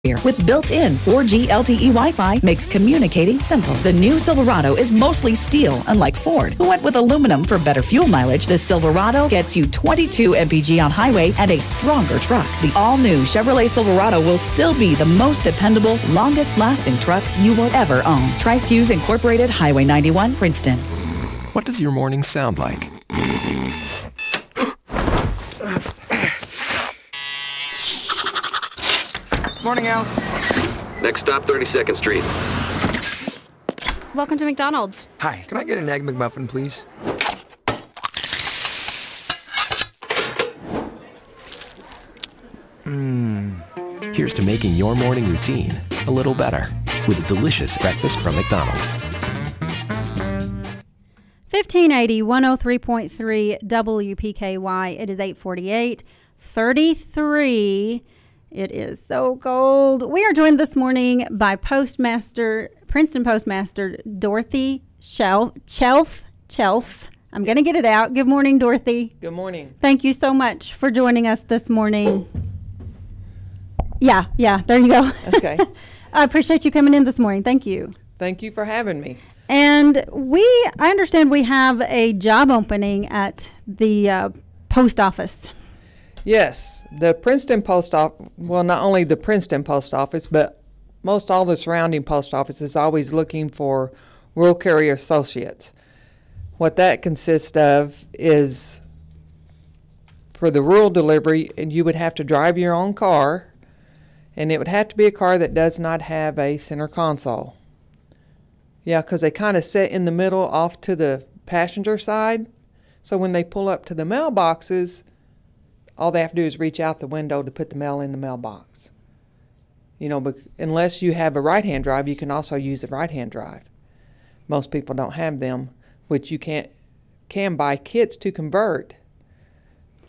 With built-in 4G LTE Wi-Fi makes communicating simple. The new Silverado is mostly steel, unlike Ford, who went with aluminum for better fuel mileage. The Silverado gets you 22 mpg on highway and a stronger truck. The all-new Chevrolet Silverado will still be the most dependable, longest-lasting truck you will ever own. Tri-Hughes Incorporated, Highway 91, Princeton. What does your morning sound like? Morning, Al. Next stop, 32nd Street. Welcome to McDonald's. Hi, can I get an Egg McMuffin, please? Here's to making your morning routine a little better with a delicious breakfast from McDonald's. 1580 103.3 WPKY. It is 8:48, 33. It is so cold. We are joined this morning by Princeton Postmaster Dorothy Chelf. I'm going to get it out. Good morning, Dorothy. Good morning. Thank you so much for joining us this morning. Yeah, there you go. Okay. I appreciate you coming in this morning. Thank you. Thank you for having me. And I understand we have a job opening at the post office. Yes, the Princeton Post Office, well, not only the Princeton Post Office, but most all the surrounding post offices is always looking for rural carrier associates. What that consists of is for the rural delivery, and you would have to drive your own car, and it would have to be a car that does not have a center console. Yeah, because they kind of sit in the middle off to the passenger side. So when they pull up to the mailboxes, all they have to do is reach out the window to put the mail in the mailbox. You know, unless you have a right-hand drive, you can also use a right-hand drive. Most people don't have them, which you can buy kits to convert.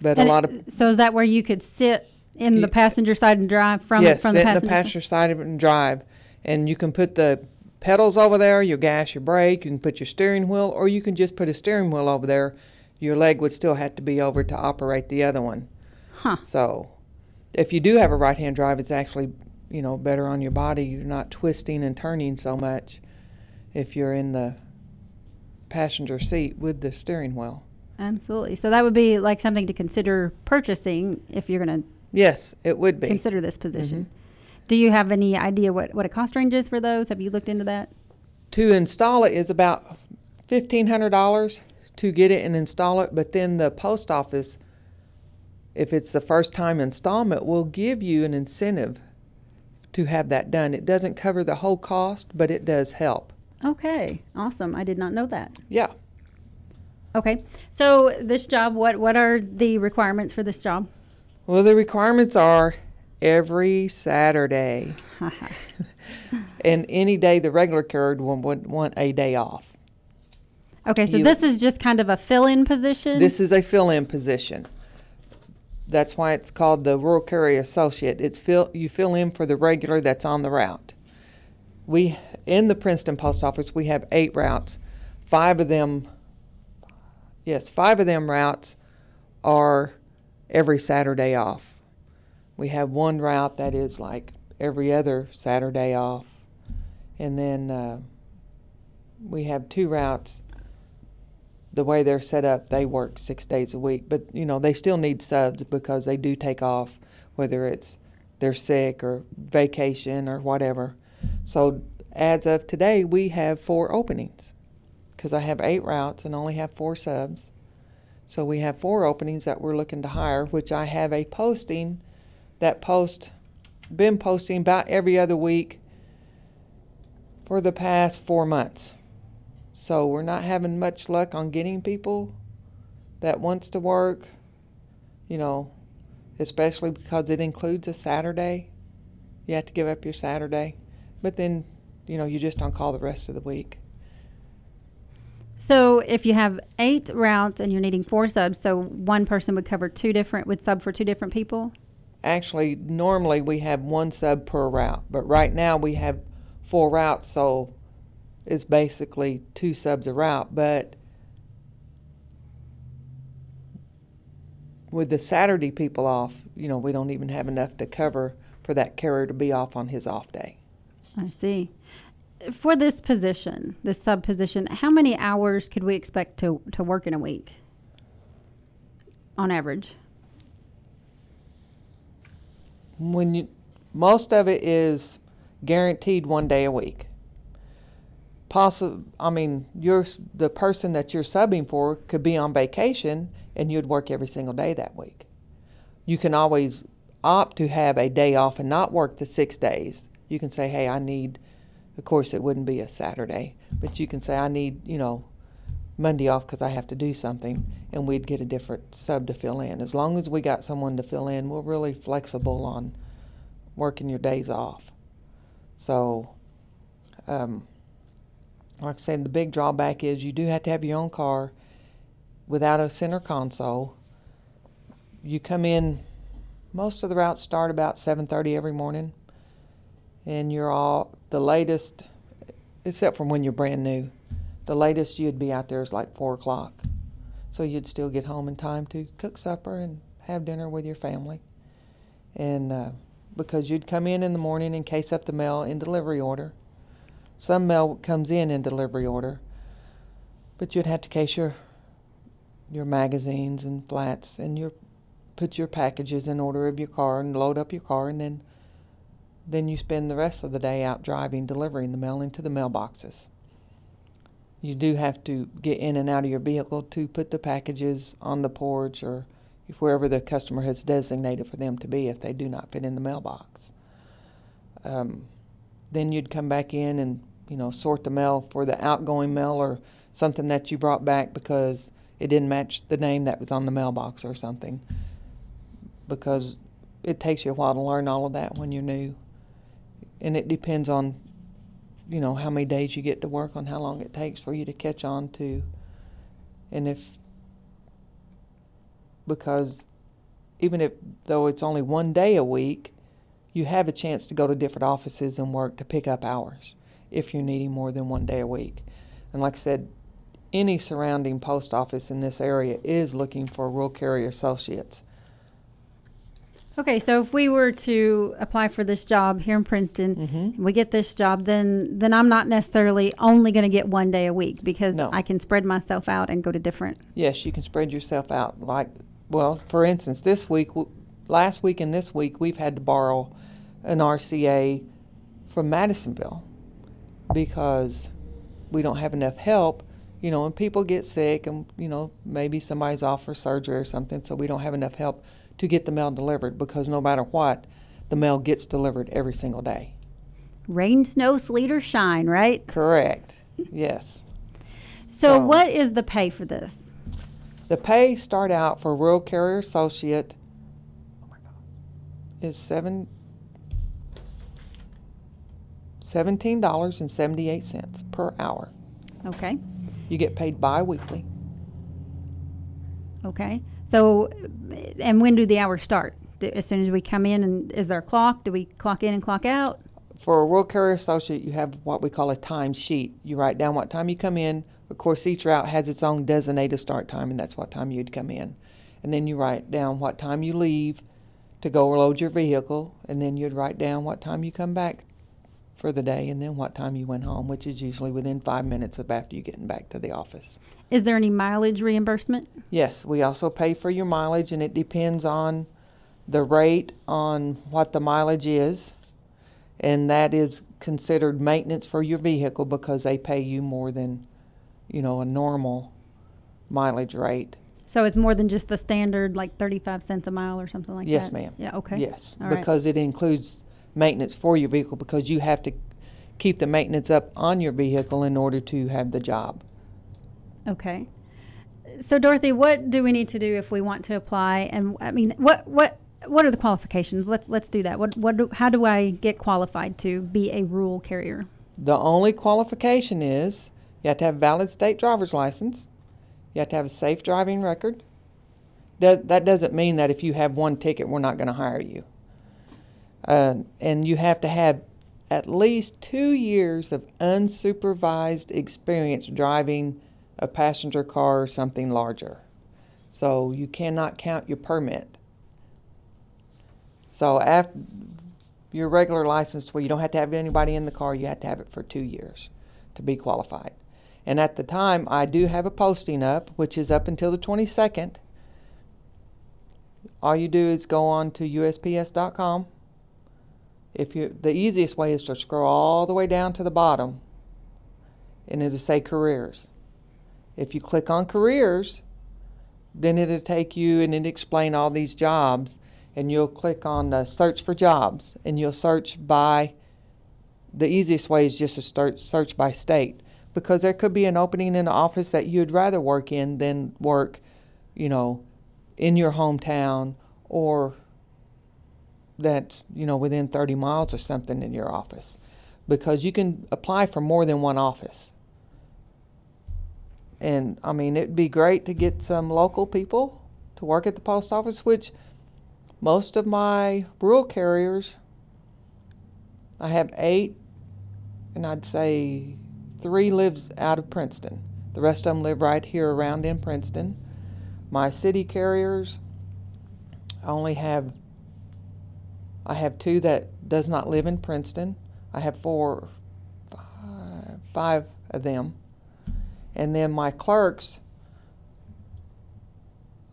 But And a lot of so is that where you could sit in the passenger side and drive from yes, from sit the in the passenger side and drive, and you can put the pedals over there, your gas, your brake. You can put your steering wheel, or you can just put a steering wheel over there. Your leg would still have to be over to operate the other one. Huh. So if you do have a right-hand drive, it's actually, better on your body. You're not twisting and turning so much if you're in the passenger seat with the steering wheel. Absolutely. So that would be like something to consider purchasing if you're going to Yes, it would be. consider this position. Do you have any idea what a cost range is for those? Have you looked into that? To install it is about $1,500 to get it and install it, but then the post office, if it's the first time installment, will give you an incentive to have that done. It doesn't cover the whole cost, but it does help. Okay. Awesome. I did not know that. Yeah. Okay. So this job, what are the requirements for this job? Well, the requirements are every Saturday and any day the regular carrier would want a day off. Okay. So this is just kind of a fill-in position? This is a fill-in position. That's why it's called the Rural Carrier Associate. You fill in for the regular that's on the route. In the Princeton Post Office, we have 8 routes. 5 of them routes are every Saturday off. We have 1 route that is like every other Saturday off. And then we have 2 routes. The way they're set up, they work 6 days a week. But, they still need subs because they do take off, whether it's they're sick or vacation or whatever. So as of today, we have 4 openings because I have 8 routes and only have 4 subs. So we have 4 openings that we're looking to hire, which I have a posting been posting about every other week for the past 4 months. So we're not having much luck on getting people that wants to work, especially because it includes a Saturday. You have to give up your Saturday. But then, you just on call the rest of the week. So if you have 8 routes and you're needing 4 subs, so one person would sub for 2 different people? Actually, normally we have 1 sub per route. But right now we have 4 routes, so it's basically 2 subs a route. But with the Saturday people off, we don't even have enough to cover for that carrier to be off on his off day. I see. For this position, this sub position, how many hours could we expect to work in a week on average? Most of it is guaranteed 1 day a week. The person that you're subbing for could be on vacation and you'd work every single day that week. You can always opt to have a day off and not work the 6 days. You can say, hey, of course it wouldn't be a Saturday, but you can say, I need, Monday off because I have to do something, and we'd get a different sub to fill in. As long as we got someone to fill in, we're really flexible on working your days off. So, like I said, the big drawback is you do have to have your own car without a center console. You come in, most of the routes start about 7:30 every morning, and you're all, the latest, except from when you're brand new, the latest you'd be out there is like 4 o'clock. So you'd still get home in time to cook supper and have dinner with your family. And because you'd come in the morning and case up the mail in delivery order. Some mail comes in delivery order, but you'd have to case your magazines and flats and put your packages in order of your car and load up your car, and then you spend the rest of the day out driving, delivering the mail into the mailboxes. You do have to get in and out of your vehicle to put the packages on the porch or wherever the customer has designated for them to be if they do not fit in the mailbox. Then you'd come back in and sort the mail for the outgoing mail or something that you brought back because it didn't match the name that was on the mailbox or something, because it takes you a while to learn all of that when you're new. And it depends on how many days you get to work, on how long it takes for you to catch on to. And because even though it's only 1 day a week, you have a chance to go to different offices and work to pick up hours if you're needing more than 1 day a week. And like I said, any surrounding post office in this area is looking for rural carrier associates. Okay, so if we were to apply for this job here in Princeton, and we get this job, then I'm not necessarily only going to get 1 day a week, because No. I can spread myself out and go to different. Yes, you can spread yourself out. For instance, last week and this week, we've had to borrow an RCA from Madisonville because we don't have enough help, and people get sick and, maybe somebody's off for surgery or something, so we don't have enough help to get the mail delivered, because no matter what, the mail gets delivered every single day. Rain, snow, sleet, or shine, right? Correct. Yes. So what is the pay for this? The pay start out for rural carrier associate is $17.78 per hour. Okay. You get paid bi-weekly. Okay. So, and when do the hours start? As soon as we come in, and is there a clock? Do we clock in and clock out? For a rural carrier associate, you have what we call a time sheet. You write down what time you come in. Of course, each route has its own designated start time, and that's what time you'd come in. And then you write down what time you leave to go load your vehicle, and then you'd write down what time you come back for the day, and then what time you went home, which is usually within 5 minutes of after you getting back to the office. Is there any mileage reimbursement? Yes, we also pay for your mileage, and it depends on the rate on what the mileage is, and that is considered maintenance for your vehicle because they pay you more than, a normal mileage rate. So it's more than just the standard, like 35 cents a mile or something like that? Yes, ma'am. Yeah, okay. Yes, All right. because it includes maintenance for your vehicle, because you have to keep the maintenance up on your vehicle in order to have the job. Okay. So Dorothy, what do we need to do if we want to apply? And what are the qualifications? Let's do that. How do I get qualified to be a rural carrier? The only qualification is you have to have a valid state driver's license. You have to have a safe driving record. That doesn't mean that if you have one ticket, we're not going to hire you. And you have to have at least 2 years of unsupervised experience driving a passenger car or something larger. So you cannot count your permit. So your regular license where you don't have to have anybody in the car. You have to have it for 2 years to be qualified. And at the time, I do have a posting up, which is up until the 22nd. All you do is go on to USPS.com. The easiest way is to scroll all the way down to the bottom, and it'll say careers. If you click on careers, then it'll take you and it'll explain all these jobs, and you'll click on search for jobs, and you'll search by, the easiest way is just to search by state, because there could be an opening in the office that you'd rather work in than work, in your hometown, or that's, within 30 miles or something in your office, because you can apply for more than one office. And it'd be great to get some local people to work at the post office, which most of my rural carriers, I have 8, and I'd say 3 lives out of Princeton. The rest of them live right here around in Princeton. My city carriers, I have 2 that does not live in Princeton. I have 5 of them. And then my clerks,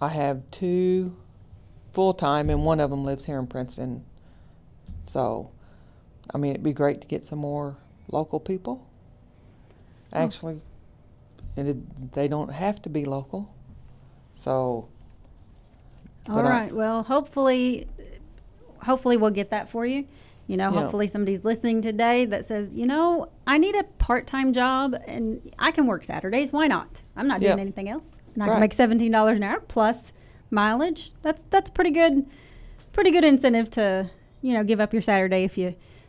I have 2 full-time, and one of them lives here in Princeton. So, it'd be great to get some more local people. Actually, they don't have to be local. So. All right. Well, hopefully we'll get that for you. Hopefully somebody's listening today that says, I need a part-time job and I can work Saturdays. Why not? I'm not doing anything else. And I can make $17 an hour plus mileage. That's pretty good incentive to, give up your Saturday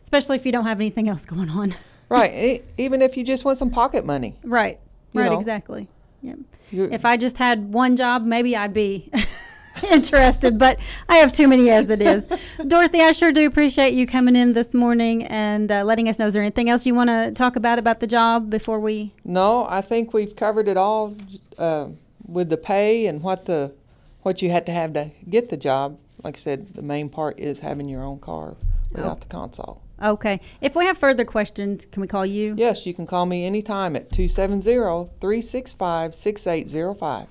especially if you don't have anything else going on. Right. Even if you just want some pocket money. Right. Exactly. Yeah. If I just had one job, maybe I'd be interested, but I have too many as it is. Dorothy, I sure do appreciate you coming in this morning and letting us know. Is there anything else you want to talk about the job before we? No, I think we've covered it all with the pay and what you had to have to get the job. Like I said, the main part is having your own car without the console. Okay. If we have further questions, can we call you? Yes, you can call me anytime at 270-365-6805.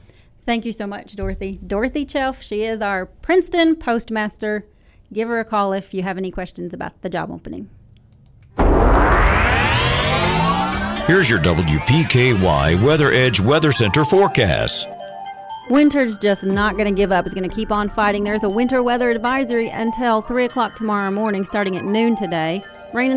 Thank you so much, Dorothy. Dorothy Chelf, she is our Princeton Postmaster. Give her a call if you have any questions about the job opening. Here's your WPKY Weather Edge Weather Center forecast. Winter's just not going to give up. It's going to keep on fighting. There's a winter weather advisory until 3 o'clock tomorrow morning, starting at noon today. Rain and